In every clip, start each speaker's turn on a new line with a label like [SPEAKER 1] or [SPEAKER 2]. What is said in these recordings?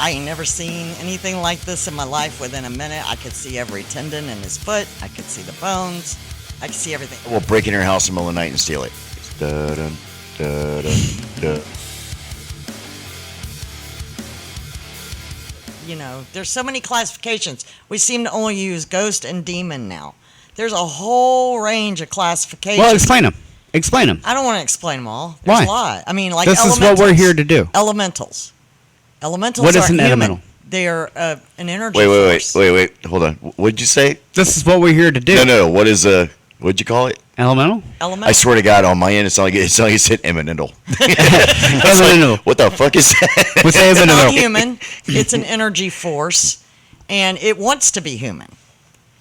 [SPEAKER 1] I ain't never seen anything like this in my life. Within a minute, I could see every tendon in his foot. I could see the bones. I could see everything.
[SPEAKER 2] We'll break in your house in the middle of the night and steal it. Dun, dun, dun.
[SPEAKER 1] You know, there's so many classifications. We seem to only use ghost and demon now. There's a whole range of classifications.
[SPEAKER 3] Well, explain them. Explain them.
[SPEAKER 1] I don't want to explain them all. There's
[SPEAKER 3] Why?
[SPEAKER 1] a lot. I mean, like
[SPEAKER 3] This is
[SPEAKER 1] elementals.
[SPEAKER 3] what we're here to do.
[SPEAKER 1] Elementals. Elementals
[SPEAKER 3] What is
[SPEAKER 1] aren't
[SPEAKER 3] an
[SPEAKER 1] human.
[SPEAKER 3] elemental?
[SPEAKER 1] They are an energy
[SPEAKER 2] Wait,
[SPEAKER 1] force.
[SPEAKER 2] wait. Hold on. What'd you say?
[SPEAKER 3] This is what we're here to do.
[SPEAKER 2] No. What is what'd you call it?
[SPEAKER 3] Elemental?
[SPEAKER 1] Elemental.
[SPEAKER 2] I swear to God, on my end, it's not like you said imminental.
[SPEAKER 3] Elemental.
[SPEAKER 2] What the fuck is that?
[SPEAKER 3] What's
[SPEAKER 1] It's not
[SPEAKER 3] elemental?
[SPEAKER 1] human. It's an energy force, and it wants to be human.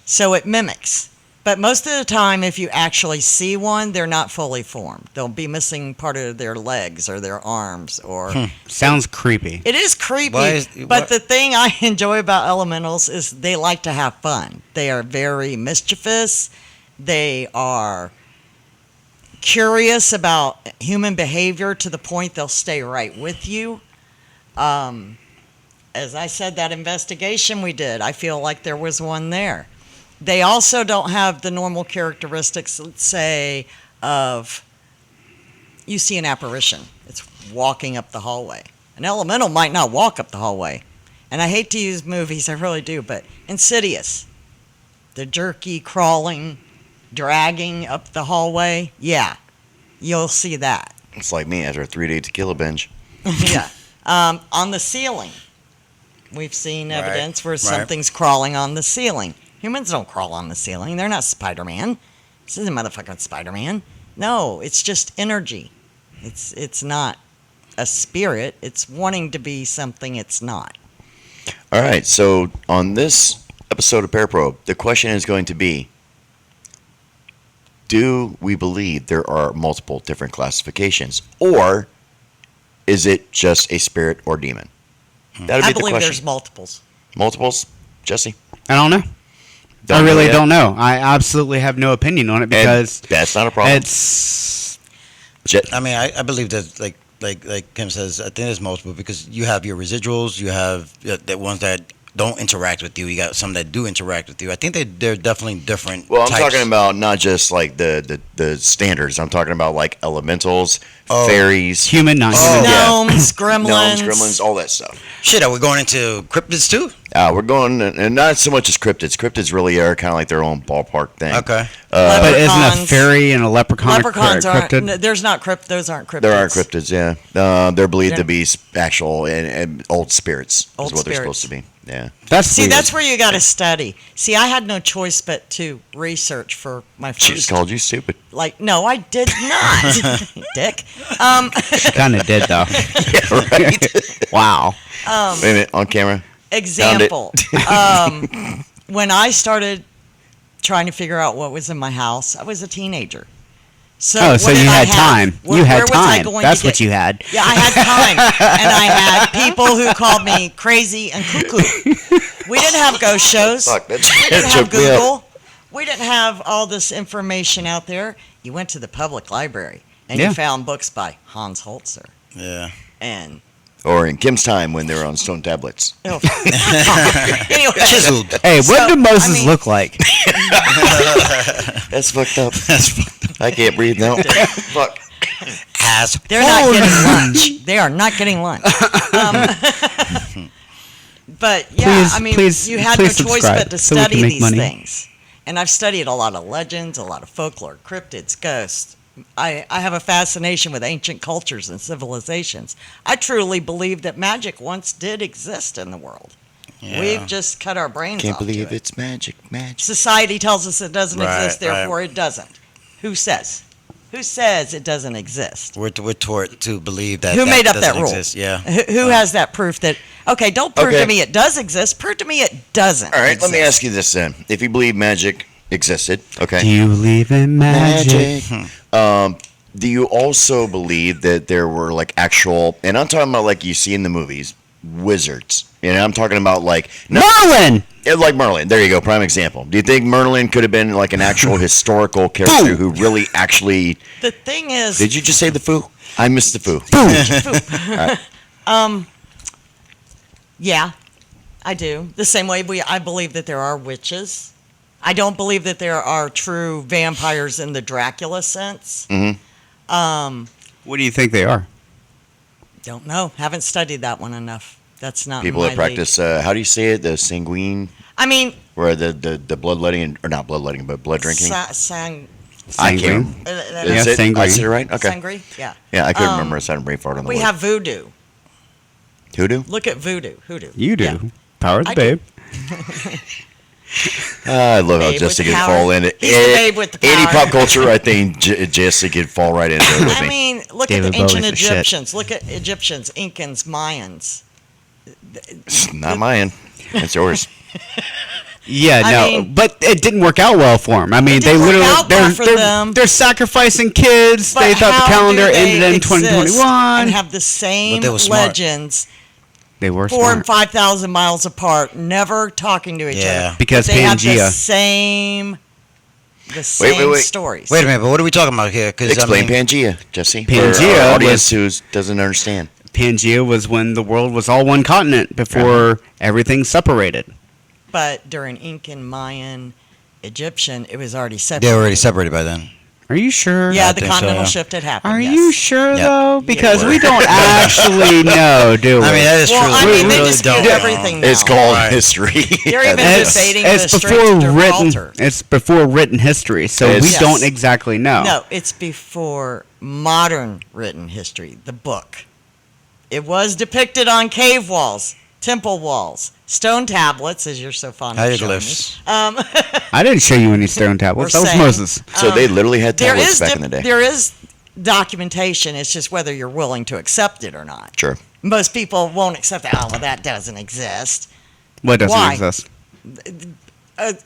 [SPEAKER 1] So it mimics. But most of the time, if you actually see one, they're not fully formed. They'll be missing part of their legs or their arms. Or
[SPEAKER 3] Sounds creepy.
[SPEAKER 1] It is creepy, but the thing I enjoy about elementals is they like to have fun. They are very mischievous. They are curious about human behavior to the point they'll stay right with you. As I said, that investigation we did, I feel like there was one there. They also don't have the normal characteristics, let's say, of you see an apparition. It's walking up the hallway. An elemental might not walk up the hallway. And I hate to use movies, I really do, but Insidious. The jerky, crawling, dragging up the hallway. Yeah, you'll see that.
[SPEAKER 2] It's like me after a 3-day tequila binge.
[SPEAKER 1] Yeah. On the ceiling. We've seen evidence where something's crawling on the ceiling. Humans don't crawl on the ceiling. They're not Spider-Man. This isn't motherfucking Spider-Man. No, it's just energy. It's not a spirit. It's wanting to be something it's not.
[SPEAKER 2] All right, so on this episode of Paraprobe, the question is going to be, do we believe there are multiple different classifications, or is it just a spirit or demon? That'll
[SPEAKER 1] I
[SPEAKER 2] be the
[SPEAKER 1] believe
[SPEAKER 2] question.
[SPEAKER 1] there's multiples.
[SPEAKER 2] Multiples? Jesse?
[SPEAKER 3] I don't know. I really don't know. I absolutely have no opinion on it because
[SPEAKER 2] and that's not a problem.
[SPEAKER 3] It's.
[SPEAKER 4] I mean, I believe that like Kim says, I think there's multiple because you have your residuals, you have the ones that don't interact with you. You got some that do interact with you. I think they're definitely different.
[SPEAKER 2] Well, I'm
[SPEAKER 4] types.
[SPEAKER 2] talking about not just like the standards. I'm talking about like elementals, fairies,
[SPEAKER 3] Human, non-human.
[SPEAKER 1] Gnomes, gremlins.
[SPEAKER 2] gnomes, gremlins, all that stuff.
[SPEAKER 4] Shit, are we going into cryptids too?
[SPEAKER 2] We're going, and not so much as cryptids. Cryptids really are kind of like their own ballpark thing.
[SPEAKER 4] Okay.
[SPEAKER 3] But isn't a
[SPEAKER 1] Leprechauns.
[SPEAKER 3] fairy and a leprechaun
[SPEAKER 1] Leprechauns
[SPEAKER 3] a
[SPEAKER 1] aren't.
[SPEAKER 3] cryptid?
[SPEAKER 1] There's not crypt. Those aren't cryptids.
[SPEAKER 2] There are cryptids, yeah. They're believed to be actual and old spirits.
[SPEAKER 1] Old
[SPEAKER 2] is what they're
[SPEAKER 1] spirits.
[SPEAKER 2] supposed to be. Yeah.
[SPEAKER 3] That's weird.
[SPEAKER 1] That's where you got to study. See, I had no choice but to research for my first.
[SPEAKER 2] She just called you stupid.
[SPEAKER 1] Like, no, I did not, Dick.
[SPEAKER 3] She kind of did though.
[SPEAKER 2] Yeah, right.
[SPEAKER 3] Wow.
[SPEAKER 2] Wait a minute, on camera.
[SPEAKER 1] Example. When I started trying to figure out what was in my house, I was a teenager. So
[SPEAKER 3] Oh,
[SPEAKER 1] what
[SPEAKER 3] so
[SPEAKER 1] did
[SPEAKER 3] you
[SPEAKER 1] I
[SPEAKER 3] had
[SPEAKER 1] have?
[SPEAKER 3] time. You had
[SPEAKER 1] where was I
[SPEAKER 3] time.
[SPEAKER 1] going
[SPEAKER 3] That's
[SPEAKER 1] to
[SPEAKER 3] what
[SPEAKER 1] get-
[SPEAKER 3] you had.
[SPEAKER 1] Yeah, I had time, and I had people who called me crazy and cuckoo. We didn't have ghost shows.
[SPEAKER 2] Fuck, that
[SPEAKER 1] We didn't have
[SPEAKER 2] choked me up.
[SPEAKER 1] Google. We didn't have all this information out there. You went to the public library and
[SPEAKER 3] Yeah.
[SPEAKER 1] you found books by Hans Holzer
[SPEAKER 4] Yeah.
[SPEAKER 1] and.
[SPEAKER 2] Or in Kim's time when they were on stone tablets.
[SPEAKER 1] Oh. Anyway,
[SPEAKER 4] Chiseled.
[SPEAKER 3] Hey, what
[SPEAKER 1] So,
[SPEAKER 3] do Moses
[SPEAKER 1] I mean-
[SPEAKER 3] look like?
[SPEAKER 2] That's fucked up. I can't breathe now. Fuck.
[SPEAKER 4] Ass.
[SPEAKER 1] they're not getting lunch. They are not getting lunch. But yeah,
[SPEAKER 3] Please-
[SPEAKER 1] I mean,
[SPEAKER 3] please-
[SPEAKER 1] you had no
[SPEAKER 3] please
[SPEAKER 1] choice
[SPEAKER 3] subscribe
[SPEAKER 1] but to
[SPEAKER 3] so we can
[SPEAKER 1] study
[SPEAKER 3] make
[SPEAKER 1] these
[SPEAKER 3] money.
[SPEAKER 1] things. And I've studied a lot of legends, a lot of folklore, cryptids, ghosts. I have a fascination with ancient cultures and civilizations. I truly believe that magic once did exist in the world.
[SPEAKER 4] Yeah.
[SPEAKER 1] We've just cut our brains
[SPEAKER 2] Can't
[SPEAKER 1] off to
[SPEAKER 2] believe
[SPEAKER 1] it.
[SPEAKER 2] it's magic.
[SPEAKER 1] Society tells us it doesn't
[SPEAKER 4] Right,
[SPEAKER 1] exist, therefore it doesn't. Who says? Who says it doesn't exist?
[SPEAKER 4] We're taught to believe that.
[SPEAKER 1] Who made up that
[SPEAKER 4] doesn't
[SPEAKER 1] rule?
[SPEAKER 4] exist. Yeah.
[SPEAKER 1] Who has that proof that, okay, don't prove
[SPEAKER 2] Okay.
[SPEAKER 1] to me it does exist, prove to me it doesn't
[SPEAKER 2] All right, let me
[SPEAKER 1] exist.
[SPEAKER 2] ask you this then. If you believe magic existed, okay.
[SPEAKER 3] Do you believe in magic?
[SPEAKER 2] Do you also believe that there were like actual, and I'm talking about like you see in the movies, wizards. And I'm talking about like
[SPEAKER 3] Merlin!
[SPEAKER 2] like Merlin. There you go, prime example. Do you think Merlin could have been like an actual historical character who really actually?
[SPEAKER 1] The thing is,
[SPEAKER 2] Did you just say the foo? I missed the foo.
[SPEAKER 1] Yeah, I do. The same way I believe that there are witches. I don't believe that there are true vampires in the Dracula sense.
[SPEAKER 2] Mm-hmm.
[SPEAKER 3] What do you think they are?
[SPEAKER 1] Don't know. Haven't studied that one enough. That's not
[SPEAKER 2] People
[SPEAKER 1] in
[SPEAKER 2] that
[SPEAKER 1] my
[SPEAKER 2] practice, how do you say it? The sanguine,
[SPEAKER 1] I mean,
[SPEAKER 2] where the bloodletting, or not bloodletting, but blood drinking. I
[SPEAKER 3] Sanguine.
[SPEAKER 2] can't.
[SPEAKER 3] Yeah,
[SPEAKER 2] Is it? I
[SPEAKER 3] sanguine.
[SPEAKER 2] said it right? Okay.
[SPEAKER 1] Sangre? Yeah.
[SPEAKER 2] Yeah, I couldn't remember. I sounded brain fart on the
[SPEAKER 1] We
[SPEAKER 2] word.
[SPEAKER 1] have voodoo.
[SPEAKER 2] Hoodoo?
[SPEAKER 1] Look at voodoo. Hoodoo.
[SPEAKER 3] You do.
[SPEAKER 1] Yeah.
[SPEAKER 3] Power of the
[SPEAKER 1] I do.
[SPEAKER 3] babe.
[SPEAKER 2] I love how
[SPEAKER 1] Babe
[SPEAKER 2] Jessica
[SPEAKER 1] with
[SPEAKER 2] could
[SPEAKER 1] power.
[SPEAKER 2] fall in it.
[SPEAKER 1] He's the babe with the
[SPEAKER 2] Any
[SPEAKER 1] power.
[SPEAKER 2] pop culture, I think Jessica could fall right into it with
[SPEAKER 1] I
[SPEAKER 2] me.
[SPEAKER 1] mean, look
[SPEAKER 3] David
[SPEAKER 1] at the ancient
[SPEAKER 3] Bowie's the shit.
[SPEAKER 1] Egyptians. Look at Egyptians, Incans, Mayans.
[SPEAKER 2] It's not mine. It's yours.
[SPEAKER 3] Yeah,
[SPEAKER 1] I
[SPEAKER 3] no,
[SPEAKER 1] mean-
[SPEAKER 3] but it didn't work out well for them. I mean, they
[SPEAKER 1] didn't work
[SPEAKER 3] literally
[SPEAKER 1] out well for them.
[SPEAKER 3] they're sacrificing kids.
[SPEAKER 1] But
[SPEAKER 3] They thought
[SPEAKER 1] how
[SPEAKER 3] the calendar
[SPEAKER 1] do they
[SPEAKER 3] ended in
[SPEAKER 1] exist
[SPEAKER 3] 2021.
[SPEAKER 1] and have the same
[SPEAKER 4] But they were smart.
[SPEAKER 1] legends,
[SPEAKER 3] They were
[SPEAKER 1] 4,000
[SPEAKER 3] smart
[SPEAKER 1] and 5,000 miles apart, never talking to each
[SPEAKER 4] Yeah.
[SPEAKER 1] other.
[SPEAKER 3] Because
[SPEAKER 1] But they have the
[SPEAKER 3] Pangea.
[SPEAKER 1] same
[SPEAKER 2] wait.
[SPEAKER 1] stories.
[SPEAKER 4] Wait a minute, but what are we talking about here? Cause,
[SPEAKER 2] Explain
[SPEAKER 4] I mean,
[SPEAKER 2] Pangea, Jesse.
[SPEAKER 3] Pangea
[SPEAKER 2] For our audience
[SPEAKER 3] was-
[SPEAKER 2] who doesn't understand.
[SPEAKER 3] Pangea was when the world was all one continent before everything separated.
[SPEAKER 1] But during Incan, Mayan, Egyptian, it was already
[SPEAKER 4] they
[SPEAKER 1] separated.
[SPEAKER 4] were already separated by then.
[SPEAKER 3] Are you sure?
[SPEAKER 1] Yeah,
[SPEAKER 4] I
[SPEAKER 1] the
[SPEAKER 4] think so,
[SPEAKER 1] continental
[SPEAKER 4] yeah.
[SPEAKER 1] shift had happened.
[SPEAKER 3] Are
[SPEAKER 1] yes.
[SPEAKER 3] you sure
[SPEAKER 4] Yep.
[SPEAKER 3] though? Because
[SPEAKER 1] Yeah.
[SPEAKER 3] we don't actually know, do we?
[SPEAKER 4] I mean, that is
[SPEAKER 1] Well,
[SPEAKER 4] true.
[SPEAKER 1] I
[SPEAKER 4] We
[SPEAKER 1] mean, they
[SPEAKER 4] really
[SPEAKER 1] dispute
[SPEAKER 4] don't.
[SPEAKER 1] everything now.
[SPEAKER 2] It's called
[SPEAKER 4] Right.
[SPEAKER 2] history.
[SPEAKER 1] They're even
[SPEAKER 2] That's-
[SPEAKER 1] debating
[SPEAKER 3] it's
[SPEAKER 1] the Straits
[SPEAKER 3] before
[SPEAKER 1] of
[SPEAKER 3] written.
[SPEAKER 1] Gibraltar.
[SPEAKER 3] It's before written history, so
[SPEAKER 2] It's-
[SPEAKER 3] we
[SPEAKER 1] Yes.
[SPEAKER 3] don't exactly know.
[SPEAKER 1] No, it's before modern written history, the book. It was depicted on cave walls, temple walls, stone tablets, as you're so fond of showing me.
[SPEAKER 4] Hieroglyphs.
[SPEAKER 3] I didn't show you any stone tablets.
[SPEAKER 1] We're
[SPEAKER 3] That was
[SPEAKER 1] saying-
[SPEAKER 3] Moses.
[SPEAKER 2] So they literally had
[SPEAKER 1] There
[SPEAKER 2] tablets
[SPEAKER 1] is
[SPEAKER 2] back in the day.
[SPEAKER 1] there is documentation. It's just whether you're willing to accept it or not.
[SPEAKER 2] Sure.
[SPEAKER 1] Most people won't accept it. Oh, well, that doesn't exist.
[SPEAKER 3] What doesn't
[SPEAKER 1] Why?
[SPEAKER 3] exist?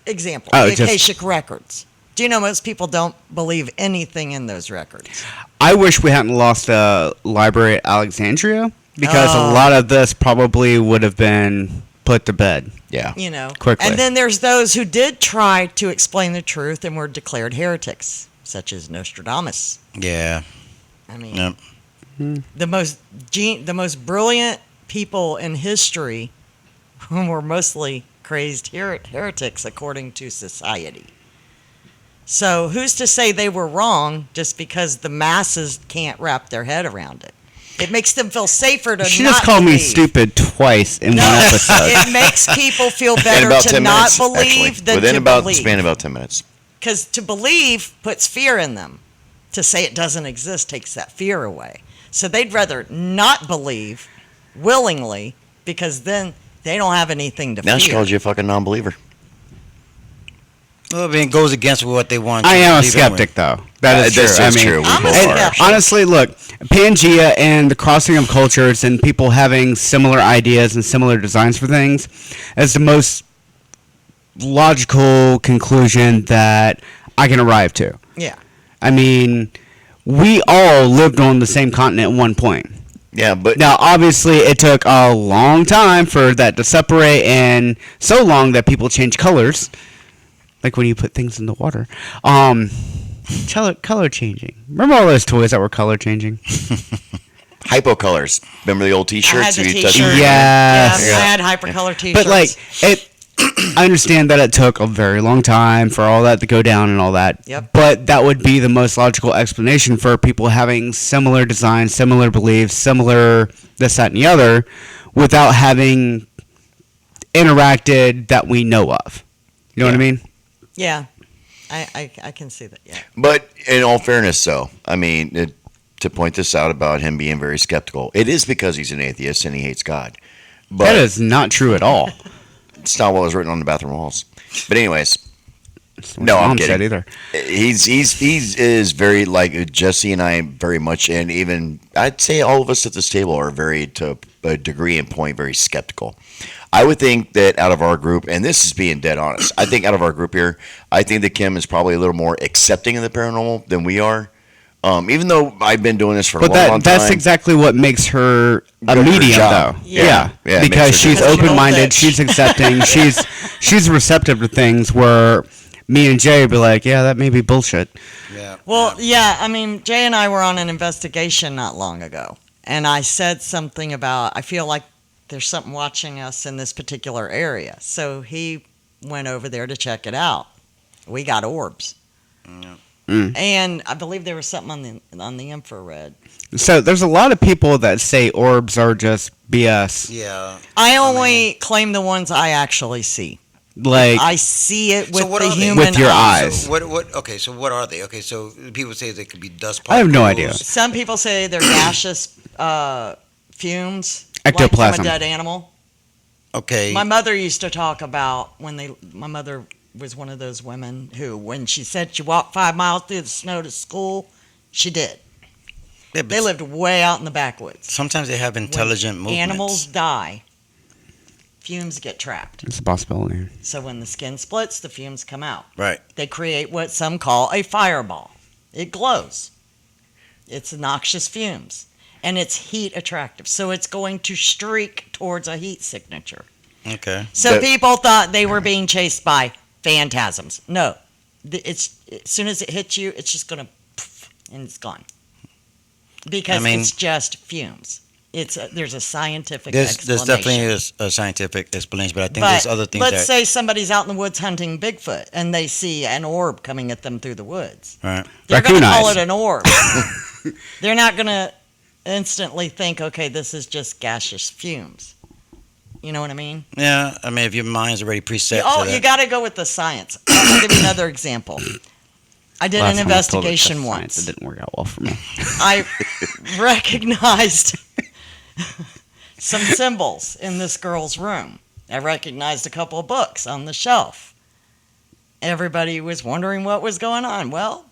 [SPEAKER 1] Example,
[SPEAKER 3] Oh,
[SPEAKER 1] the
[SPEAKER 3] just-
[SPEAKER 1] Akashic records. Do you know most people don't believe anything in those records?
[SPEAKER 3] I wish we hadn't lost a library at Alexandria because
[SPEAKER 1] Oh.
[SPEAKER 3] a lot of this probably would have been put to bed.
[SPEAKER 2] Yeah.
[SPEAKER 1] You know,
[SPEAKER 3] Quickly.
[SPEAKER 1] and then there's those who did try to explain the truth and were declared heretics, such as Nostradamus.
[SPEAKER 4] Yeah.
[SPEAKER 1] I mean,
[SPEAKER 4] Yep.
[SPEAKER 1] the most brilliant people in history were mostly crazed heretics, according to society. So who's to say they were wrong just because the masses can't wrap their head around it? It makes them feel safer to
[SPEAKER 3] She
[SPEAKER 1] not
[SPEAKER 3] just called me
[SPEAKER 1] believe.
[SPEAKER 3] stupid twice in
[SPEAKER 1] No,
[SPEAKER 3] one episode.
[SPEAKER 1] it makes people feel
[SPEAKER 2] In
[SPEAKER 1] better
[SPEAKER 2] about
[SPEAKER 1] to
[SPEAKER 2] 10
[SPEAKER 1] not
[SPEAKER 2] minutes,
[SPEAKER 1] believe
[SPEAKER 2] actually.
[SPEAKER 1] than
[SPEAKER 2] Within
[SPEAKER 1] to
[SPEAKER 2] about
[SPEAKER 1] believe.
[SPEAKER 2] span about 10 minutes.
[SPEAKER 1] Because to believe puts fear in them. To say it doesn't exist takes that fear away. So they'd rather not believe willingly because then they don't have anything to
[SPEAKER 2] Now she
[SPEAKER 1] fear.
[SPEAKER 2] calls you a fucking non-believer.
[SPEAKER 4] Well, I mean, it goes against what they want.
[SPEAKER 3] I
[SPEAKER 4] you to
[SPEAKER 3] am a
[SPEAKER 4] believe anyway.
[SPEAKER 3] skeptic, though. That is true.
[SPEAKER 2] This
[SPEAKER 3] I
[SPEAKER 2] is
[SPEAKER 3] mean,
[SPEAKER 2] true. We
[SPEAKER 1] I'm a
[SPEAKER 2] both are.
[SPEAKER 1] skeptic.
[SPEAKER 3] honestly, look, Pangea and the crossing of cultures and people having similar ideas and similar designs for things is the most logical conclusion that I can arrive to.
[SPEAKER 1] Yeah.
[SPEAKER 3] I mean, we all lived on the same continent at one point.
[SPEAKER 2] Yeah, but
[SPEAKER 3] Now, obviously, it took a long time for that to separate, and so long that people change colors, like when you put things in the water. Color changing. Remember all those toys that were color changing?
[SPEAKER 2] hypocolors. Remember the old
[SPEAKER 1] I had
[SPEAKER 2] T-shirts?
[SPEAKER 1] the
[SPEAKER 2] where you
[SPEAKER 1] t-shirt.
[SPEAKER 2] touch
[SPEAKER 3] Yeah.
[SPEAKER 2] them?
[SPEAKER 3] Yes.
[SPEAKER 1] I had hypercolor t-shirts.
[SPEAKER 3] But like it, I understand that it took a very long time for all that to go down and all that.
[SPEAKER 1] Yep.
[SPEAKER 3] But that would be the most logical explanation for people having similar designs, similar beliefs, similar this, that, and the other, without having interacted that we know of. You know what I mean?
[SPEAKER 1] Yeah. I can see that, yeah.
[SPEAKER 2] But in all fairness, though, I mean, to point this out about him being very skeptical, it is because he's an atheist and he hates God. But
[SPEAKER 3] That is not true at all.
[SPEAKER 2] it's not what was written on the bathroom walls. But anyways,
[SPEAKER 3] That's what
[SPEAKER 2] No, I'm
[SPEAKER 3] Mom
[SPEAKER 2] kidding.
[SPEAKER 3] said either.
[SPEAKER 2] he is very like Jesse and I very much, and even I'd say all of us at this table are very, to a degree and point, very skeptical. I would think that out of our group, and this is being dead honest, I think out of our group here, I think that Kim is probably a little more accepting of the paranormal than we are. Even though I've been doing this for a
[SPEAKER 3] But
[SPEAKER 2] long
[SPEAKER 3] that's
[SPEAKER 2] time.
[SPEAKER 3] exactly what makes her a
[SPEAKER 2] Good at her
[SPEAKER 3] medium,
[SPEAKER 2] job.
[SPEAKER 3] though.
[SPEAKER 1] Yeah.
[SPEAKER 2] Yeah, it
[SPEAKER 3] because
[SPEAKER 2] makes her
[SPEAKER 3] she's
[SPEAKER 1] good.
[SPEAKER 3] open-minded,
[SPEAKER 1] Bitch.
[SPEAKER 3] she's accepting, she's receptive to things. Where me and Jay would be like, yeah, that may be bullshit.
[SPEAKER 4] Yeah.
[SPEAKER 1] Well, yeah, I mean, Jay and I were on an investigation not long ago, and I said something about I feel like there's something watching us in this particular area. So he went over there to check it out. We got orbs.
[SPEAKER 4] Yeah.
[SPEAKER 1] And I believe there was something on the infrared.
[SPEAKER 3] So there's a lot of people that say orbs are just BS.
[SPEAKER 4] Yeah.
[SPEAKER 1] I only claim the ones I actually see.
[SPEAKER 3] Like
[SPEAKER 1] I see it with
[SPEAKER 4] So what
[SPEAKER 1] the
[SPEAKER 4] are they?
[SPEAKER 1] human
[SPEAKER 3] With your
[SPEAKER 1] eye.
[SPEAKER 3] eyes.
[SPEAKER 4] So what? Okay, so what are they? Okay, so people say they could be dust
[SPEAKER 3] I have
[SPEAKER 4] particles.
[SPEAKER 3] no idea.
[SPEAKER 1] Some people say they're gaseous fumes, like from
[SPEAKER 3] Ectoplasm.
[SPEAKER 1] a dead animal.
[SPEAKER 4] Okay.
[SPEAKER 1] My mother used to talk about my mother was one of those women who, when she said she walked 5 miles through the snow to school, she did.
[SPEAKER 4] Yeah, but
[SPEAKER 1] They lived way out in the backwoods.
[SPEAKER 4] sometimes they have intelligent movements.
[SPEAKER 1] Animals die, fumes get trapped.
[SPEAKER 3] it's a possibility.
[SPEAKER 1] So when the skin splits, the fumes come out.
[SPEAKER 4] Right.
[SPEAKER 1] They create what some call a fireball. It glows. It's noxious fumes. And it's heat attractive. So it's going to streak towards a heat signature.
[SPEAKER 4] Okay.
[SPEAKER 1] So
[SPEAKER 2] That-
[SPEAKER 1] people thought they were being chased by phantasms. No. It's as soon as it hits you, it's just going to poof, and it's gone. Because
[SPEAKER 4] I mean-
[SPEAKER 1] it's just fumes. There's a scientific
[SPEAKER 4] There's
[SPEAKER 1] explanation.
[SPEAKER 4] definitely a scientific explanation, but I think there's other things
[SPEAKER 1] let's
[SPEAKER 4] that.
[SPEAKER 1] say somebody's out in the woods hunting Bigfoot and they see an orb coming at them through the woods.
[SPEAKER 4] Right.
[SPEAKER 1] They're going to
[SPEAKER 3] Raccoon
[SPEAKER 1] call
[SPEAKER 3] eyes.
[SPEAKER 1] it an orb. They're not going to instantly think, okay, this is just gaseous fumes. You know what I mean?
[SPEAKER 4] Yeah. I mean, if your mind's already preset.
[SPEAKER 1] Oh,
[SPEAKER 4] to
[SPEAKER 1] you
[SPEAKER 4] that.
[SPEAKER 1] got to go with the science. I'll give you another example. I did
[SPEAKER 3] Last
[SPEAKER 1] an
[SPEAKER 3] time I was told to
[SPEAKER 1] investigation
[SPEAKER 3] test science,
[SPEAKER 1] once.
[SPEAKER 3] It didn't work out well for me.
[SPEAKER 1] I recognized some symbols in this girl's room. I recognized a couple of books on the shelf. Everybody was wondering what was going on. Well,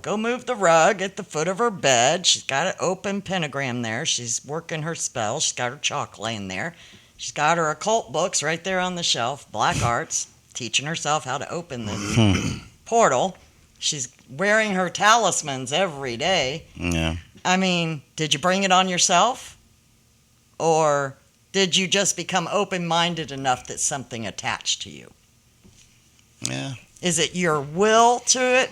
[SPEAKER 1] go move the rug at the foot of her bed. She's got an open pentagram there. She's working her spell. She's got her chalk laying there. She's got her occult books right there on the shelf, black arts, teaching herself how to open this portal. She's wearing her talismans every day.
[SPEAKER 4] Yeah.
[SPEAKER 1] I mean, did you bring it on yourself? Or did you just become open-minded enough that something attached to you?
[SPEAKER 4] Yeah.
[SPEAKER 1] Is it your will to it?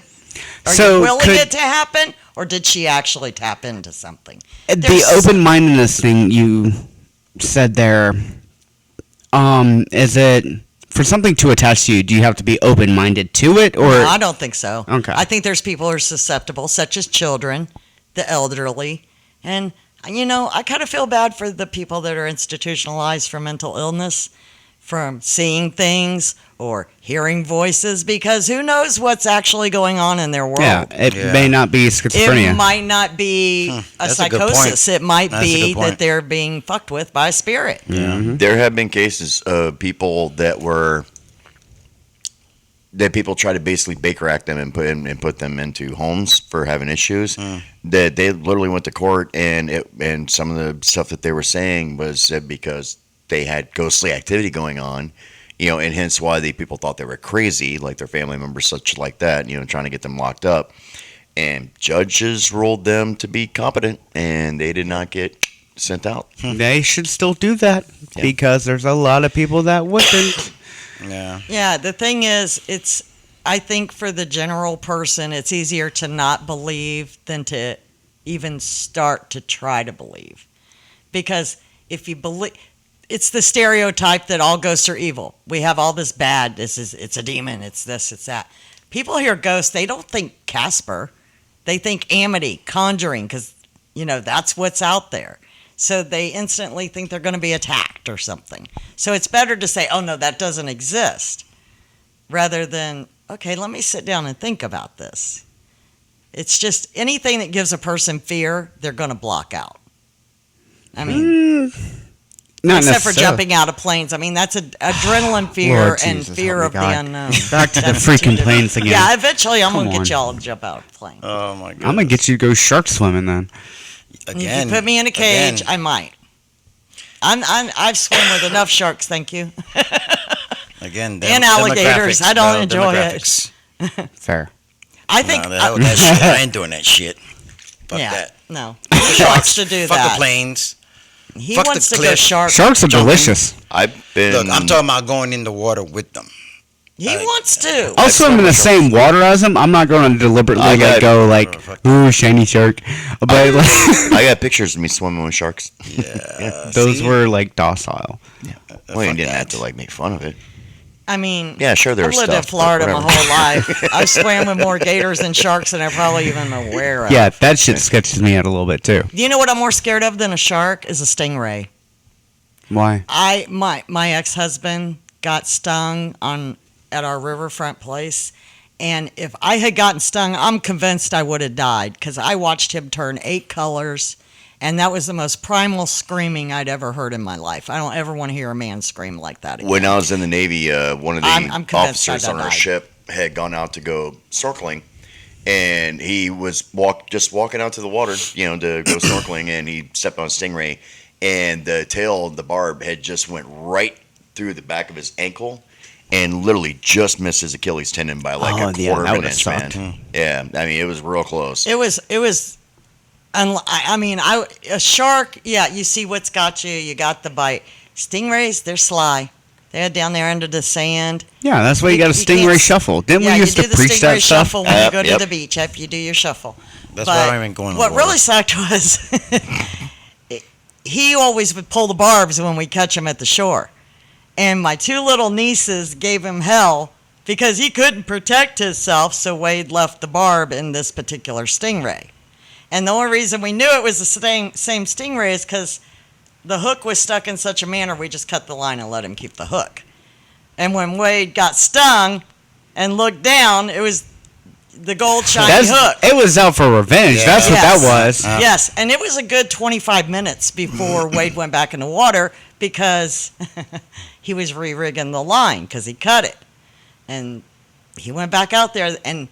[SPEAKER 1] Are
[SPEAKER 3] So
[SPEAKER 1] you willing
[SPEAKER 3] could-
[SPEAKER 1] it to happen? Or did she actually tap into something?
[SPEAKER 3] The
[SPEAKER 1] There's-
[SPEAKER 3] open-mindedness thing you said there, is it for something to attach to you? Do you have to be open-minded to it, or
[SPEAKER 1] No, I don't think so.
[SPEAKER 3] Okay.
[SPEAKER 1] I think there's people who are susceptible, such as children, the elderly, and I kind of feel bad for the people that are institutionalized for mental illness, from seeing things or hearing voices, because who knows what's actually going on in their world.
[SPEAKER 3] yeah, it
[SPEAKER 4] Yeah.
[SPEAKER 3] may not be schizophrenia.
[SPEAKER 1] It might not be a
[SPEAKER 4] That's a good point.
[SPEAKER 1] psychosis. It might
[SPEAKER 4] That's a
[SPEAKER 1] be
[SPEAKER 4] good point.
[SPEAKER 1] that they're being fucked with by a spirit.
[SPEAKER 3] Mhm.
[SPEAKER 2] There have been cases of people that people try to basically Baker Act them and put them into homes for having issues. That they literally went to court, and some of the stuff that they were saying was said because they had ghostly activity going on, and hence why the people thought they were crazy, like their family members, such like that, trying to get them locked up. And judges ruled them to be competent, and they did not get sent out.
[SPEAKER 3] They should still do that
[SPEAKER 2] Yeah.
[SPEAKER 3] because there's a lot of people that wouldn't.
[SPEAKER 4] Yeah.
[SPEAKER 1] Yeah, the thing is, I think for the general person, it's easier to not believe than to even start to try to believe. Because if you believe, it's the stereotype that all ghosts are evil. We have all this bad, it's a demon, it's this, it's that. People hear ghosts, they don't think Casper. They think Amity, Conjuring, because, that's what's out there. So they instantly think they're going to be attacked or something. So it's better to say, oh, no, that doesn't exist, rather than, okay, let me sit down and think about this. It's just anything that gives a person fear, they're going to block out. I mean,
[SPEAKER 3] Not
[SPEAKER 1] except for
[SPEAKER 3] necessarily.
[SPEAKER 1] jumping out of planes. I mean, that's adrenaline fear
[SPEAKER 3] Lord
[SPEAKER 1] and
[SPEAKER 3] Jesus,
[SPEAKER 1] fear
[SPEAKER 3] help
[SPEAKER 1] of
[SPEAKER 3] me
[SPEAKER 1] the
[SPEAKER 3] God.
[SPEAKER 1] unknown.
[SPEAKER 3] Back to the
[SPEAKER 1] That's two
[SPEAKER 3] freaking
[SPEAKER 1] different-
[SPEAKER 3] planes again.
[SPEAKER 1] Yeah, eventually I'm
[SPEAKER 3] Come
[SPEAKER 1] going to
[SPEAKER 3] on.
[SPEAKER 1] get y'all to jump out of a plane.
[SPEAKER 4] Oh my god.
[SPEAKER 3] I'm gonna get you to go shark swimming then.
[SPEAKER 4] Again.
[SPEAKER 1] If you put me in a cage,
[SPEAKER 4] again.
[SPEAKER 1] I might. I've swum with enough sharks, thank you.
[SPEAKER 4] Again.
[SPEAKER 1] and alligators.
[SPEAKER 4] demographics,
[SPEAKER 1] I don't
[SPEAKER 4] bro,
[SPEAKER 1] enjoy it.
[SPEAKER 4] demographics.
[SPEAKER 3] Fair.
[SPEAKER 1] I think,
[SPEAKER 4] No, the hell with that shit. I ain't doing that shit. Fuck
[SPEAKER 1] yeah,
[SPEAKER 4] that.
[SPEAKER 1] no. He wants to do
[SPEAKER 4] Fuck
[SPEAKER 1] that.
[SPEAKER 4] the planes.
[SPEAKER 1] He
[SPEAKER 4] Fuck the
[SPEAKER 1] wants to go
[SPEAKER 4] cliff.
[SPEAKER 1] shark.
[SPEAKER 3] Sharks are
[SPEAKER 4] Jumping.
[SPEAKER 3] delicious.
[SPEAKER 2] I've been.
[SPEAKER 4] Look, I'm talking about going in the water with them.
[SPEAKER 1] He wants to.
[SPEAKER 3] I'll swim in the same water as him. I'm not going to deliberately ooh, shiny shark. But like,
[SPEAKER 2] I got pictures of me swimming with sharks.
[SPEAKER 4] Yeah.
[SPEAKER 3] those were like docile.
[SPEAKER 2] Well, you didn't have to like make fun of it.
[SPEAKER 1] I mean,
[SPEAKER 2] Yeah, sure, there
[SPEAKER 1] I've
[SPEAKER 2] was
[SPEAKER 1] lived in
[SPEAKER 2] stuff, but
[SPEAKER 1] Florida my
[SPEAKER 2] whatever.
[SPEAKER 1] whole life. I've swam with more gators and sharks than I probably even aware of.
[SPEAKER 3] Yeah, that shit sketches me out a little bit too.
[SPEAKER 1] You know what I'm more scared of than a shark is a stingray.
[SPEAKER 3] Why?
[SPEAKER 1] My ex-husband got stung at our riverfront place, and if I had gotten stung, I'm convinced I would have died because I watched him turn 8 colors, and that was the most primal screaming I'd ever heard in my life. I don't ever want to hear a man scream like that again.
[SPEAKER 2] When I was in the Navy, one of the
[SPEAKER 1] I'm convinced
[SPEAKER 2] officers
[SPEAKER 1] I'd
[SPEAKER 2] on our
[SPEAKER 1] died.
[SPEAKER 2] ship had gone out to go snorkeling, and he was just walking out to the water, to go snorkeling, and he stepped on a stingray, and the tail, the barb, had just went right through the back of his ankle, and literally just missed his Achilles tendon by like a quarter of an inch, man. Yeah, I mean, it was real close.
[SPEAKER 1] It was. A shark. Yeah, you see what's got you. You got the bite. Stingrays, they're sly. They're down there under the sand.
[SPEAKER 3] Yeah, that's why you got a
[SPEAKER 1] You
[SPEAKER 3] stingray
[SPEAKER 1] can't-
[SPEAKER 3] shuffle. Didn't
[SPEAKER 1] Yeah,
[SPEAKER 3] we used
[SPEAKER 1] you
[SPEAKER 3] to
[SPEAKER 1] do the
[SPEAKER 3] preach that
[SPEAKER 1] stingray
[SPEAKER 3] stuff?
[SPEAKER 1] shuffle when you go to
[SPEAKER 2] Yep.
[SPEAKER 1] the beach. After you do your shuffle.
[SPEAKER 4] That's
[SPEAKER 1] But
[SPEAKER 4] why I ain't going.
[SPEAKER 1] What really sucked was he always would pull the barbs when we catch him at the shore, and my 2 little nieces gave him hell because he couldn't protect himself. So Wade left the barb in this particular stingray, and the only reason we knew it was the same stingray is because the hook was stuck in such a manner we just cut the line and let him keep the hook. And when Wade got stung and looked down, it was the gold shiny hook.
[SPEAKER 3] It was out for revenge.
[SPEAKER 4] Yeah.
[SPEAKER 3] That's what
[SPEAKER 1] Yes.
[SPEAKER 3] that was.
[SPEAKER 1] Yes, and it was a good 25 minutes before Wade went back in the water because he was re-rigging the line because he cut it. And he went back out there and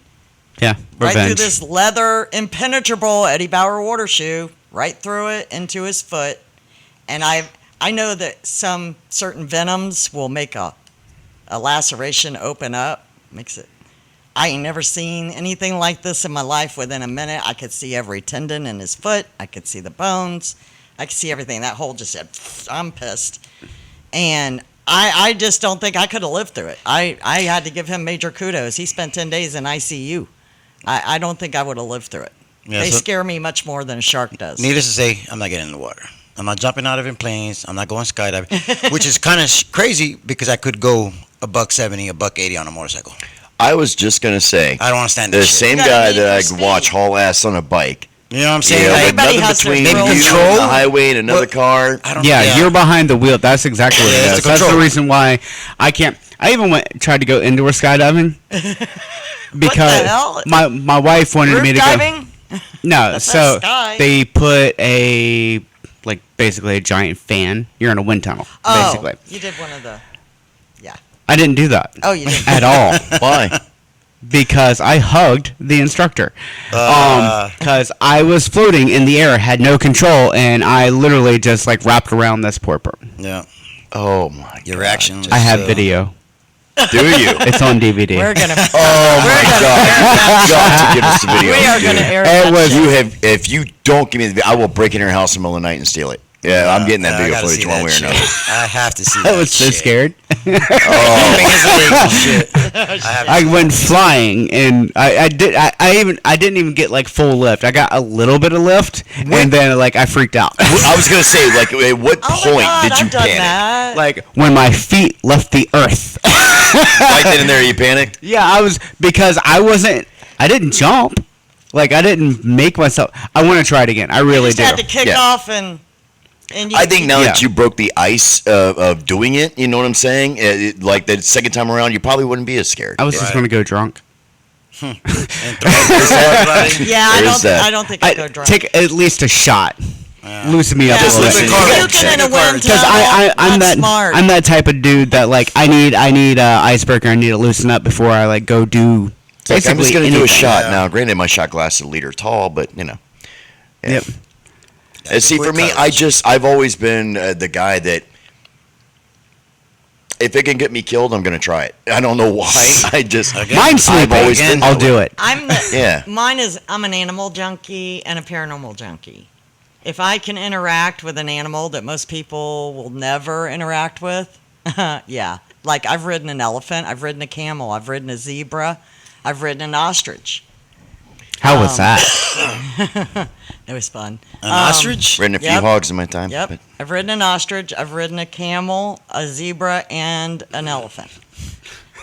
[SPEAKER 3] Yeah,
[SPEAKER 1] right through
[SPEAKER 3] revenge.
[SPEAKER 1] this leather impenetrable Eddie Bauer water shoe, right through it into his foot. And I know that some certain venoms will make a laceration open up, makes it. I ain't never seen anything like this in my life. Within a minute, I could see every tendon in his foot. I could see the bones. I could see everything. That hole just said, I'm pissed. And I just don't think I could have lived through it. I had to give him major kudos. He spent 10 days in ICU. I don't think I would have lived through it.
[SPEAKER 4] Yeah,
[SPEAKER 1] They
[SPEAKER 4] so-
[SPEAKER 1] scare me much more than a shark does.
[SPEAKER 4] Needless to say, I'm not getting in the water. I'm not jumping out of in planes. I'm not going skydiving, which is kind of crazy because I could go $170, $180 on a motorcycle.
[SPEAKER 2] I was just gonna say,
[SPEAKER 4] I don't understand
[SPEAKER 2] the
[SPEAKER 4] this shit.
[SPEAKER 2] same
[SPEAKER 1] You gotta
[SPEAKER 2] guy
[SPEAKER 1] need
[SPEAKER 2] that I
[SPEAKER 1] for
[SPEAKER 2] can watch
[SPEAKER 1] speed.
[SPEAKER 2] haul ass on a bike.
[SPEAKER 4] You know what I'm saying?
[SPEAKER 2] Yeah,
[SPEAKER 4] Like,
[SPEAKER 2] with
[SPEAKER 1] Everybody
[SPEAKER 2] nothing
[SPEAKER 1] has their
[SPEAKER 2] between
[SPEAKER 1] thrills.
[SPEAKER 2] you
[SPEAKER 4] Control?
[SPEAKER 2] and the highway and another
[SPEAKER 4] What-
[SPEAKER 2] car.
[SPEAKER 4] I don't.
[SPEAKER 3] Yeah, you're behind the wheel. That's exactly what
[SPEAKER 4] Yeah,
[SPEAKER 3] it
[SPEAKER 4] it's
[SPEAKER 3] is.
[SPEAKER 4] the
[SPEAKER 3] That's the
[SPEAKER 4] control.
[SPEAKER 3] reason why I can't. I even tried to go indoor skydiving because
[SPEAKER 1] hell?
[SPEAKER 3] my wife wanted
[SPEAKER 1] Roof
[SPEAKER 3] me to
[SPEAKER 1] diving?
[SPEAKER 3] go. No,
[SPEAKER 1] That's
[SPEAKER 3] so
[SPEAKER 1] not sky.
[SPEAKER 3] they put basically a giant fan. You're in a wind tunnel,
[SPEAKER 1] Oh,
[SPEAKER 3] basically.
[SPEAKER 1] you did one of the.
[SPEAKER 3] I didn't do that
[SPEAKER 1] Oh, you did.
[SPEAKER 3] at all
[SPEAKER 2] Why?
[SPEAKER 3] because I hugged the instructor. Because I was floating in the air, had no control, and I literally just wrapped around this poor person.
[SPEAKER 4] Yeah.
[SPEAKER 2] Oh my
[SPEAKER 4] Your
[SPEAKER 2] God.
[SPEAKER 4] reaction.
[SPEAKER 3] I have video.
[SPEAKER 2] Do you?
[SPEAKER 3] It's on DVD.
[SPEAKER 1] We're gonna.
[SPEAKER 2] Oh my God! You got to give us the video.
[SPEAKER 1] We are gonna
[SPEAKER 2] dude.
[SPEAKER 1] air
[SPEAKER 3] It
[SPEAKER 1] that
[SPEAKER 3] was-
[SPEAKER 1] shit.
[SPEAKER 2] You have. If you don't give me the video, I will break into your house in the middle of the night and steal it. Yeah, I'm getting that
[SPEAKER 4] I
[SPEAKER 2] video
[SPEAKER 4] gotta
[SPEAKER 2] footage
[SPEAKER 4] see
[SPEAKER 2] one
[SPEAKER 4] that
[SPEAKER 2] way or
[SPEAKER 4] shit.
[SPEAKER 2] another.
[SPEAKER 4] I have to see
[SPEAKER 3] I
[SPEAKER 4] that
[SPEAKER 3] was so
[SPEAKER 4] shit.
[SPEAKER 3] scared.
[SPEAKER 2] Oh,
[SPEAKER 4] Shit. I have to
[SPEAKER 3] I went flying, and I didn't even get full lift. I got a little bit of lift, and then I freaked out.
[SPEAKER 2] I was gonna say, at what
[SPEAKER 1] Oh my
[SPEAKER 2] point
[SPEAKER 1] God,
[SPEAKER 2] did you
[SPEAKER 1] I've done
[SPEAKER 2] panic?
[SPEAKER 1] that.
[SPEAKER 3] When my feet left the earth.
[SPEAKER 2] Right then and there, you panicked.
[SPEAKER 3] Yeah, because I didn't jump. I didn't make myself. I want to try it again. I
[SPEAKER 1] You
[SPEAKER 3] really
[SPEAKER 1] just
[SPEAKER 3] do.
[SPEAKER 1] had to kick
[SPEAKER 2] Yeah.
[SPEAKER 1] off and you,
[SPEAKER 2] I think now that
[SPEAKER 3] Yeah.
[SPEAKER 2] you broke the ice of doing it, you know what I'm saying? The second time around, you probably wouldn't be as scared.
[SPEAKER 3] I was just
[SPEAKER 4] Right.
[SPEAKER 3] going to go drunk.
[SPEAKER 4] and throw it to everybody.
[SPEAKER 1] Yeah,
[SPEAKER 2] There's that.
[SPEAKER 1] I don't think I go drunk.
[SPEAKER 3] Take at least a shot.
[SPEAKER 4] Yeah.
[SPEAKER 3] Loosen me up
[SPEAKER 1] Yeah,
[SPEAKER 3] a little
[SPEAKER 2] listen
[SPEAKER 3] bit.
[SPEAKER 2] to your
[SPEAKER 1] you can in a
[SPEAKER 4] Take a
[SPEAKER 1] wind
[SPEAKER 3] Because
[SPEAKER 1] tunnel.
[SPEAKER 3] I'm
[SPEAKER 1] That's
[SPEAKER 3] that
[SPEAKER 1] smart.
[SPEAKER 3] I'm that type of dude that I need icebreaker. I need to loosen up before I go do.
[SPEAKER 2] I'm just
[SPEAKER 3] basically
[SPEAKER 2] gonna do a
[SPEAKER 3] anything.
[SPEAKER 2] shot
[SPEAKER 4] Yeah.
[SPEAKER 2] now. Granted, my shot glass is a liter tall, but Yeah.
[SPEAKER 3] Yep.
[SPEAKER 2] And see, for me, I've always been the guy that if it can get me killed, I'm gonna try it. I don't know why.
[SPEAKER 4] Again,
[SPEAKER 3] Mine's
[SPEAKER 2] I've
[SPEAKER 3] sleeping.
[SPEAKER 2] always been
[SPEAKER 3] I'll
[SPEAKER 2] that
[SPEAKER 3] do it.
[SPEAKER 2] Yeah.
[SPEAKER 1] I'm an animal junkie and a paranormal junkie. If I can interact with an animal that most people will never interact with, yeah, Like, I've ridden an elephant, I've ridden a camel, I've ridden a zebra, I've ridden an ostrich.
[SPEAKER 3] How was that?
[SPEAKER 1] It was fun.
[SPEAKER 4] An ostrich?
[SPEAKER 2] Ridden a few
[SPEAKER 1] Yep.
[SPEAKER 2] hogs in my time.
[SPEAKER 1] Yep.
[SPEAKER 2] but-
[SPEAKER 1] I've ridden an ostrich, I've ridden a camel, a zebra, and an elephant.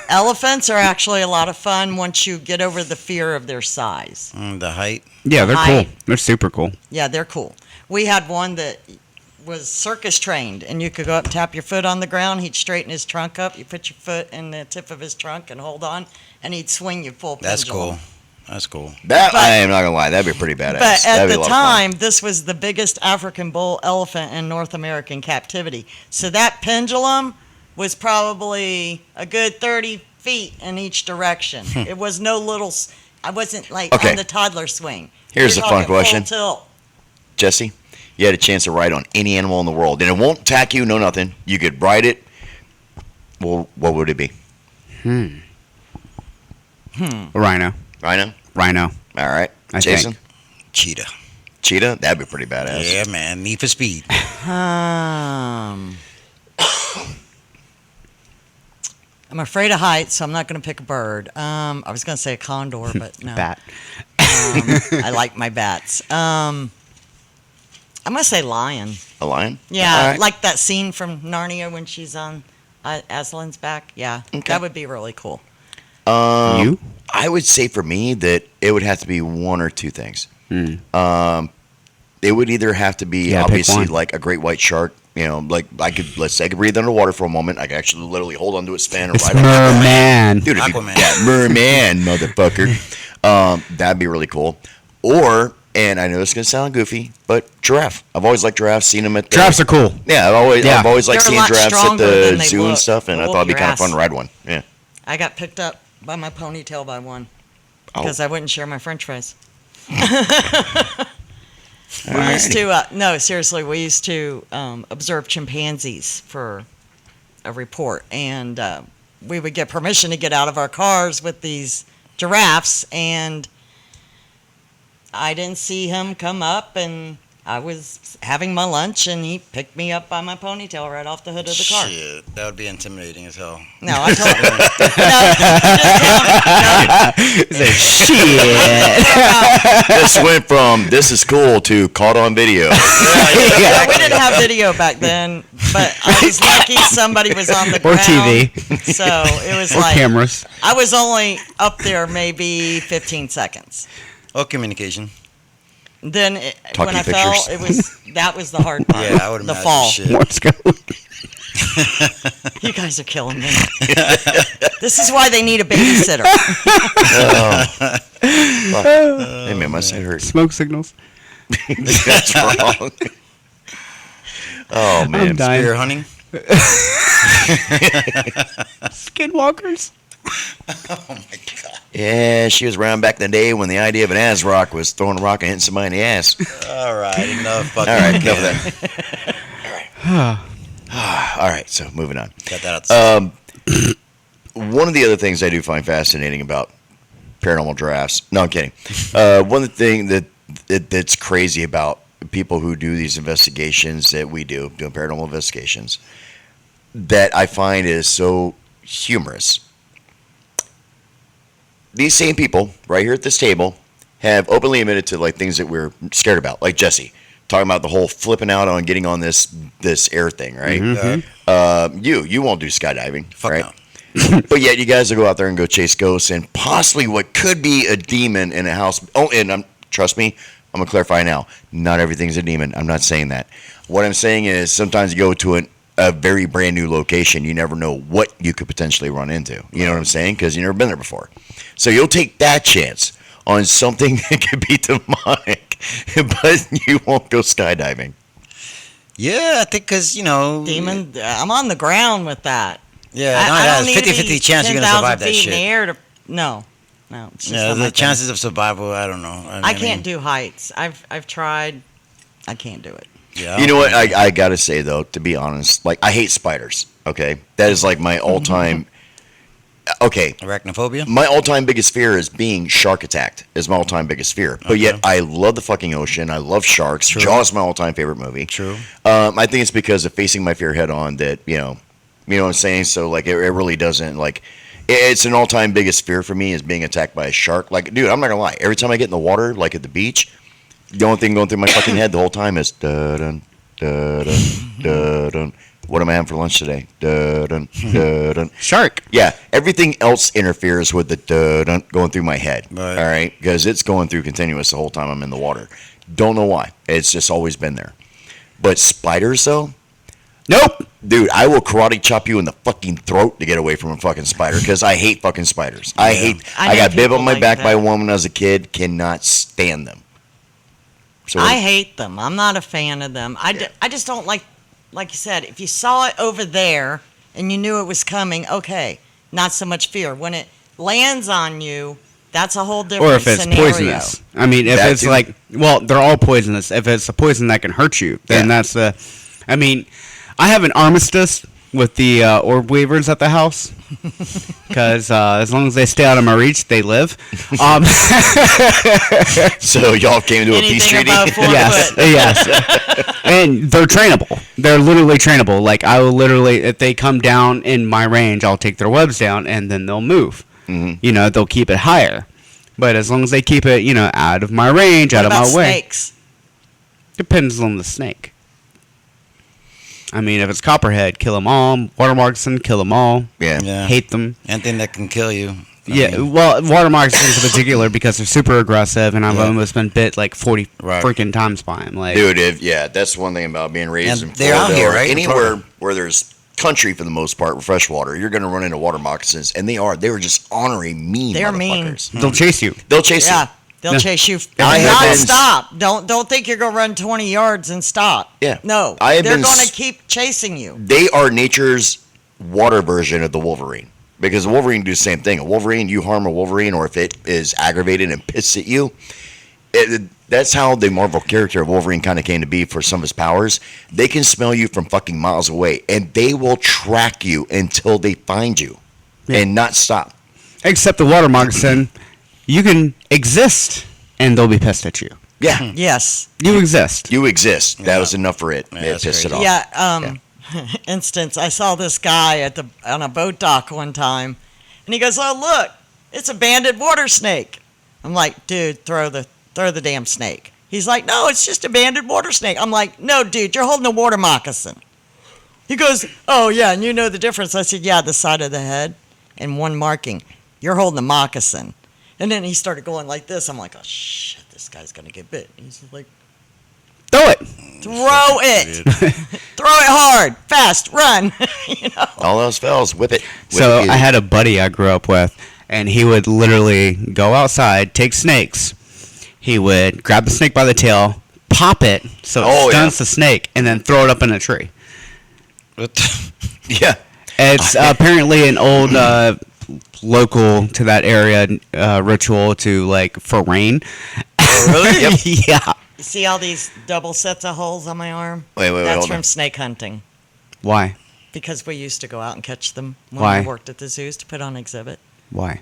[SPEAKER 1] Elephants are actually a lot of fun once you get over the fear of their size.
[SPEAKER 4] The height.
[SPEAKER 3] Yeah, they're
[SPEAKER 1] Height.
[SPEAKER 3] cool. They're super cool.
[SPEAKER 1] Yeah, they're cool. We had one that was circus trained, and you could go up and tap your foot on the ground. He'd straighten his trunk up. You put your foot in the tip of his trunk and hold on, and he'd swing you full
[SPEAKER 4] That's
[SPEAKER 1] pendulum.
[SPEAKER 4] cool. That's cool.
[SPEAKER 2] That,
[SPEAKER 1] But-
[SPEAKER 2] I am not going to lie, that'd be pretty badass.
[SPEAKER 1] But at
[SPEAKER 2] That'd be a
[SPEAKER 1] the
[SPEAKER 2] lot of fun.
[SPEAKER 1] time, this was the biggest African bull elephant in North American captivity. So that pendulum was probably a good 30 feet in each direction. It was no little. I wasn't like
[SPEAKER 2] Okay.
[SPEAKER 1] on the toddler swing.
[SPEAKER 2] Here's
[SPEAKER 1] You're
[SPEAKER 2] a fun
[SPEAKER 1] talking full
[SPEAKER 2] question.
[SPEAKER 1] tilt.
[SPEAKER 2] Jesse, you had a chance to ride on any animal in the world, and it won't attack you, no nothing. You could ride it. Well, what would it be?
[SPEAKER 3] Rhino.
[SPEAKER 2] Rhino?
[SPEAKER 3] Rhino.
[SPEAKER 2] All right.
[SPEAKER 3] I
[SPEAKER 2] Jason?
[SPEAKER 3] think.
[SPEAKER 4] Cheetah.
[SPEAKER 2] Cheetah? That'd be pretty badass.
[SPEAKER 4] Yeah, man. Need for speed.
[SPEAKER 1] I'm afraid of heights, so I'm not going to pick a bird. I was going to say a condor, but no.
[SPEAKER 3] Bat.
[SPEAKER 1] I like my bats. I'm going to say lion.
[SPEAKER 2] A lion?
[SPEAKER 1] Yeah,
[SPEAKER 2] All right.
[SPEAKER 1] like that scene from Narnia when she's on Aslan's back. Yeah,
[SPEAKER 2] Okay.
[SPEAKER 1] that would be really cool.
[SPEAKER 3] You?
[SPEAKER 2] I would say for me that it would have to be one or two things. It would either have to be
[SPEAKER 3] Yeah, pick
[SPEAKER 2] obviously
[SPEAKER 3] one.
[SPEAKER 2] like a great white shark. You know, like let's say I could breathe underwater for a moment. I could actually literally hold onto its fin and
[SPEAKER 3] It's
[SPEAKER 2] ride on it.
[SPEAKER 3] merman.
[SPEAKER 2] Dude, it'd be,
[SPEAKER 4] Aquaman.
[SPEAKER 2] yeah, merman, motherfucker. That'd be really cool. Or, and I know this is gonna sound goofy, but giraffe. I've always liked giraffes. Seen them at the,
[SPEAKER 3] Giraffes are cool.
[SPEAKER 2] Yeah,
[SPEAKER 3] Yeah.
[SPEAKER 2] I've always liked
[SPEAKER 1] They're a
[SPEAKER 2] seeing
[SPEAKER 1] lot
[SPEAKER 2] giraffes at
[SPEAKER 1] stronger
[SPEAKER 2] the
[SPEAKER 1] than they
[SPEAKER 2] zoo and
[SPEAKER 1] look.
[SPEAKER 2] stuff, and I
[SPEAKER 1] They'll
[SPEAKER 2] thought it'd be
[SPEAKER 1] whoop
[SPEAKER 2] kind
[SPEAKER 1] your
[SPEAKER 2] of fun to
[SPEAKER 1] ass.
[SPEAKER 2] ride one. Yeah.
[SPEAKER 1] I got picked up by my ponytail by one
[SPEAKER 2] Oh.
[SPEAKER 1] because I wouldn't share my French fries.
[SPEAKER 2] All
[SPEAKER 1] We
[SPEAKER 2] right.
[SPEAKER 1] used to, no, seriously, we used to observe chimpanzees for a report, and we would get permission to get out of our cars with these giraffes, and I didn't see him come up, and I was having my lunch, and he picked me up by my ponytail right off the hood of the car.
[SPEAKER 4] Shit, that would be intimidating as hell.
[SPEAKER 1] No, I told him.
[SPEAKER 3] Shit.
[SPEAKER 2] This went from this is cool to caught on video.
[SPEAKER 1] Yeah, we didn't have video back then, but I was lucky somebody was on the
[SPEAKER 3] Or
[SPEAKER 1] ground.
[SPEAKER 3] TV.
[SPEAKER 1] So it was
[SPEAKER 3] Or
[SPEAKER 1] like
[SPEAKER 3] cameras.
[SPEAKER 1] I was only up there maybe 15 seconds.
[SPEAKER 4] Or communication.
[SPEAKER 1] Then
[SPEAKER 2] Talking
[SPEAKER 1] when I
[SPEAKER 2] pictures.
[SPEAKER 1] fell, that was the hard part.
[SPEAKER 4] Yeah, I would
[SPEAKER 1] the
[SPEAKER 4] imagine.
[SPEAKER 1] fall.
[SPEAKER 4] Shit.
[SPEAKER 3] Morse code.
[SPEAKER 1] You guys are killing me. This is why they need a babysitter.
[SPEAKER 2] Hey man, my side hurts.
[SPEAKER 3] Smoke signals.
[SPEAKER 2] That's wrong. Oh
[SPEAKER 3] I'm
[SPEAKER 2] man.
[SPEAKER 3] dying.
[SPEAKER 4] Spear hunting.
[SPEAKER 3] Skinwalkers.
[SPEAKER 4] Oh my god.
[SPEAKER 2] Yeah, she was around back in the day when the idea of an ass rock was throwing a rock and hitting somebody in the ass.
[SPEAKER 4] All right, enough fucking.
[SPEAKER 2] All right, enough of that. All right, so moving on.
[SPEAKER 4] Got that out.
[SPEAKER 2] One of the other things I do find fascinating about paranormal drafts. No, I'm kidding. One of the things that's crazy about people who do these investigations that we do, doing paranormal investigations, that I find is so humorous. These same people right here at this table have openly admitted to like things that we're scared about, like Jesse talking about the whole flipping out on getting on this air thing, right? You won't do skydiving,
[SPEAKER 4] Fuck
[SPEAKER 2] right?
[SPEAKER 4] no.
[SPEAKER 2] But yet you guys will go out there and go chase ghosts and possibly what could be a demon in a house. Oh, and trust me, I'm gonna clarify now. Not everything's a demon. I'm not saying that. What I'm saying is sometimes you go to a very brand new location, you never know what you could potentially run into. You know what I'm saying? Because you've never been there before. So you'll take that chance on something that could be demonic, but you won't go skydiving.
[SPEAKER 4] Yeah, I think because,
[SPEAKER 1] Demon, I'm on the ground with that.
[SPEAKER 4] Yeah,
[SPEAKER 1] I don't need to
[SPEAKER 4] 50-50
[SPEAKER 1] be
[SPEAKER 4] chance you're going to
[SPEAKER 1] 10,000
[SPEAKER 4] survive that
[SPEAKER 1] feet in the
[SPEAKER 4] shit.
[SPEAKER 1] air to, no. It's just
[SPEAKER 4] Yeah,
[SPEAKER 1] not my
[SPEAKER 4] the
[SPEAKER 1] thing.
[SPEAKER 4] chances of survival, I don't know.
[SPEAKER 1] I can't do heights. I've tried. I can't do it.
[SPEAKER 4] Yeah,
[SPEAKER 2] You know what? I gotta say though, to be honest, like I hate spiders. Okay, that is like my all-time. Okay,
[SPEAKER 4] Arachnophobia?
[SPEAKER 2] my all-time biggest fear is being shark attacked. Is my all-time biggest fear. But yet I love the fucking ocean. I love sharks.
[SPEAKER 4] True.
[SPEAKER 2] Jaws is my all-time favorite movie.
[SPEAKER 4] True.
[SPEAKER 2] I think it's because of facing my fear head on that You know what I'm saying? So like it really doesn't like. It's an all-time biggest fear for me is being attacked by a shark. Like, dude, I'm not gonna lie. Every time I get in the water, like at the beach, the only thing going through my fucking head the whole time is da dun da dun da dun. What am I having for lunch today? Da dun da dun.
[SPEAKER 3] Shark.
[SPEAKER 2] Yeah, everything else interferes with the da dun going through my head.
[SPEAKER 4] Right.
[SPEAKER 2] All right, because it's going through continuous the whole time I'm in the water. Don't know why. It's just always been there. But spiders, though.
[SPEAKER 3] Nope.
[SPEAKER 2] Dude, I will karate chop you in the fucking throat to get away from a fucking spider because I hate fucking spiders. I hate.
[SPEAKER 1] I
[SPEAKER 2] I
[SPEAKER 1] know
[SPEAKER 2] got bit
[SPEAKER 1] people
[SPEAKER 2] on my
[SPEAKER 1] like
[SPEAKER 2] back by a
[SPEAKER 1] that.
[SPEAKER 2] woman as a kid. Cannot stand them. So
[SPEAKER 1] I hate them. I'm not a fan of them. I just don't like you said, if you saw it over there and you knew it was coming, okay, not so much fear. When it lands on you, that's a whole different
[SPEAKER 3] Or if it's
[SPEAKER 1] scenario.
[SPEAKER 3] poisonous. I mean, if
[SPEAKER 2] That
[SPEAKER 3] it's
[SPEAKER 2] too.
[SPEAKER 3] like, well, they're all poisonous. If it's a poison that can hurt you, then
[SPEAKER 2] Yeah.
[SPEAKER 3] that's the. I mean, I have an armistice with the orb weavers at the house because as long as they stay out of my reach, they live.
[SPEAKER 2] So y'all came to a peace
[SPEAKER 1] Anything
[SPEAKER 2] treaty.
[SPEAKER 1] above 4
[SPEAKER 3] Yes,
[SPEAKER 1] foot.
[SPEAKER 3] yes. And they're trainable. They're literally trainable. Like, I will literally, if they come down in my range, I'll take their webs down and then they'll move.
[SPEAKER 2] Mhm.
[SPEAKER 3] You know, they'll keep it higher. But as long as they keep it, you know, out of my range, out
[SPEAKER 1] What
[SPEAKER 3] of
[SPEAKER 1] about
[SPEAKER 3] my way.
[SPEAKER 1] snakes?
[SPEAKER 3] Depends on the snake. I mean, if it's copperhead, kill them all. Water moccasin, kill them all.
[SPEAKER 2] Yeah.
[SPEAKER 4] Yeah.
[SPEAKER 3] Hate them.
[SPEAKER 4] Anything that can kill you. I
[SPEAKER 3] Yeah,
[SPEAKER 4] mean,
[SPEAKER 3] well, water moccasins in particular because they're super aggressive, and I've
[SPEAKER 4] Yeah.
[SPEAKER 3] almost been bit like 40
[SPEAKER 4] Right.
[SPEAKER 3] freaking times by them. Like,
[SPEAKER 2] Dude, that's one thing about being raised
[SPEAKER 4] And
[SPEAKER 2] in
[SPEAKER 4] they're out
[SPEAKER 2] Florida
[SPEAKER 4] here,
[SPEAKER 2] or
[SPEAKER 4] right? In
[SPEAKER 2] anywhere
[SPEAKER 4] Florida.
[SPEAKER 2] where there's country for the most part with fresh water. You're going to run into water moccasins, and they were just ornery, mean
[SPEAKER 1] They're mean.
[SPEAKER 2] motherfuckers.
[SPEAKER 3] they'll chase you.
[SPEAKER 2] They'll chase
[SPEAKER 1] Yeah,
[SPEAKER 2] you.
[SPEAKER 1] they'll
[SPEAKER 3] Yeah.
[SPEAKER 1] chase you.
[SPEAKER 2] I have
[SPEAKER 1] Not
[SPEAKER 2] been-
[SPEAKER 1] stop. Don't think you're gonna run 20 yards and stop.
[SPEAKER 2] Yeah.
[SPEAKER 1] No,
[SPEAKER 2] I have
[SPEAKER 1] they're
[SPEAKER 2] been
[SPEAKER 1] gonna
[SPEAKER 2] s-
[SPEAKER 1] keep chasing you.
[SPEAKER 2] They are nature's water version of the Wolverine. Because the Wolverine do the same thing. A Wolverine, you harm a Wolverine, or if it is aggravated and pissed at you, that's how the Marvel character of Wolverine kind of came to be for some of his powers. They can smell you from fucking miles away, and they will track you until they find you and not stop.
[SPEAKER 3] Except the water moccasin, you can exist, and they'll be pissed at you.
[SPEAKER 2] Yeah,
[SPEAKER 1] Yes.
[SPEAKER 3] You exist.
[SPEAKER 2] you exist. That
[SPEAKER 4] Yeah.
[SPEAKER 2] was enough for it.
[SPEAKER 4] Yeah,
[SPEAKER 2] It
[SPEAKER 4] that's
[SPEAKER 2] pissed it
[SPEAKER 4] crazy.
[SPEAKER 2] off.
[SPEAKER 1] Yeah. Instance, I saw this guy on a boat dock one time, and he goes, "Oh look, it's a banded water snake." I'm like, "Dude, throw the damn snake." He's like, "No, it's just a banded water snake." I'm like, "No, dude, you're holding a water moccasin." He goes, "Oh yeah, and you know the difference." I said, "Yeah, the side of the head and one marking. You're holding a moccasin." And then he started going like this. I'm like, "Oh shit, this guy's gonna get bit." He's like,
[SPEAKER 3] Throw it.
[SPEAKER 1] "Throw it, throw it hard, fast, run." You know.
[SPEAKER 2] All else fails, whip it. Whip
[SPEAKER 3] So
[SPEAKER 2] it.
[SPEAKER 3] I had a buddy I grew up with, and he would literally go outside, take snakes. He would grab the snake by the tail, pop it so it
[SPEAKER 2] Oh,
[SPEAKER 3] stuns
[SPEAKER 2] yeah.
[SPEAKER 3] the snake, and then throw it up in a tree.
[SPEAKER 2] Yeah.
[SPEAKER 3] It's apparently an old local to that area ritual to like for rain.
[SPEAKER 2] really? Yep.
[SPEAKER 3] Yeah.
[SPEAKER 1] You see all these double sets of holes on my arm?
[SPEAKER 2] Wait,
[SPEAKER 1] That's
[SPEAKER 2] hold
[SPEAKER 1] from
[SPEAKER 2] on.
[SPEAKER 1] snake hunting.
[SPEAKER 3] Why?
[SPEAKER 1] Because we used to go out and catch them when
[SPEAKER 3] Why?
[SPEAKER 1] we worked at the zoos to put on exhibit.
[SPEAKER 3] Why?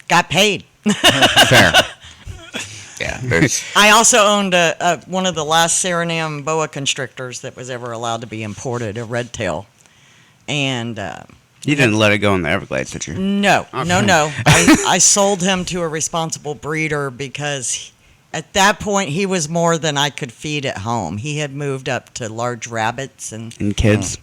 [SPEAKER 1] Got paid.
[SPEAKER 3] Fair.
[SPEAKER 2] Yeah. There's,
[SPEAKER 1] I also owned one of the last Suriname boa constrictors that was ever allowed to be imported, a red tail. And
[SPEAKER 3] You didn't let it go in the Everglades, did you?
[SPEAKER 1] no.
[SPEAKER 3] Okay.
[SPEAKER 1] I sold him to a responsible breeder because at that point he was more than I could feed at home. He had moved up to large rabbits and
[SPEAKER 3] And kids.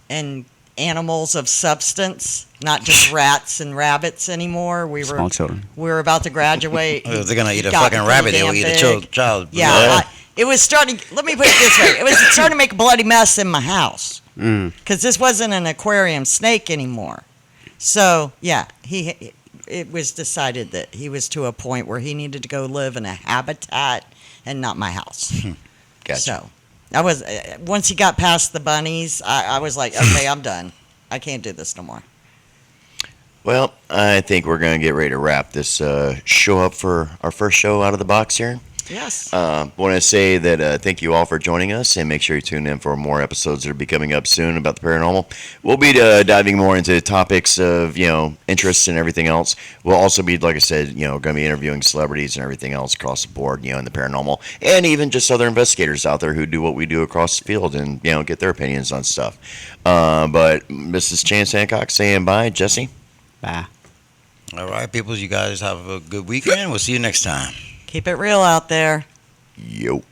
[SPEAKER 1] animals of substance, not just rats and rabbits anymore. We
[SPEAKER 3] Small children.
[SPEAKER 1] were about to graduate.
[SPEAKER 4] If they're gonna eat a
[SPEAKER 1] Got
[SPEAKER 4] fucking
[SPEAKER 1] pretty
[SPEAKER 4] rabbit, they
[SPEAKER 1] damn
[SPEAKER 4] will eat a
[SPEAKER 1] big.
[SPEAKER 4] child.
[SPEAKER 1] Yeah, it was starting. Let me put it this way: it was starting to make a bloody mess in my house
[SPEAKER 3] Mm.
[SPEAKER 1] because this wasn't an aquarium snake anymore. So yeah, it was decided that he was to a point where he needed to go live in a habitat and not my house.
[SPEAKER 2] gotcha.
[SPEAKER 1] So I was once he got past the bunnies, I was like, okay, I'm done. I can't do this no more.
[SPEAKER 2] Well, I think we're going to get ready to wrap this show up for our first show out of the box here.
[SPEAKER 1] Yes.
[SPEAKER 2] Want to say that thank you all for joining us, and make sure you tune in for more episodes that will be coming up soon about the paranormal. We'll be diving more into topics of interests and everything else. We'll also be, like I said, going to be interviewing celebrities and everything else across the board, in the paranormal, and even just other investigators out there who do what we do across the field, and get their opinions on stuff. But Mrs. Chance Hancock saying bye, Jesse.
[SPEAKER 3] Bye.
[SPEAKER 4] All right, people, you guys have a good weekend. We'll see you next time.
[SPEAKER 1] Keep it real out there.
[SPEAKER 2] Yo.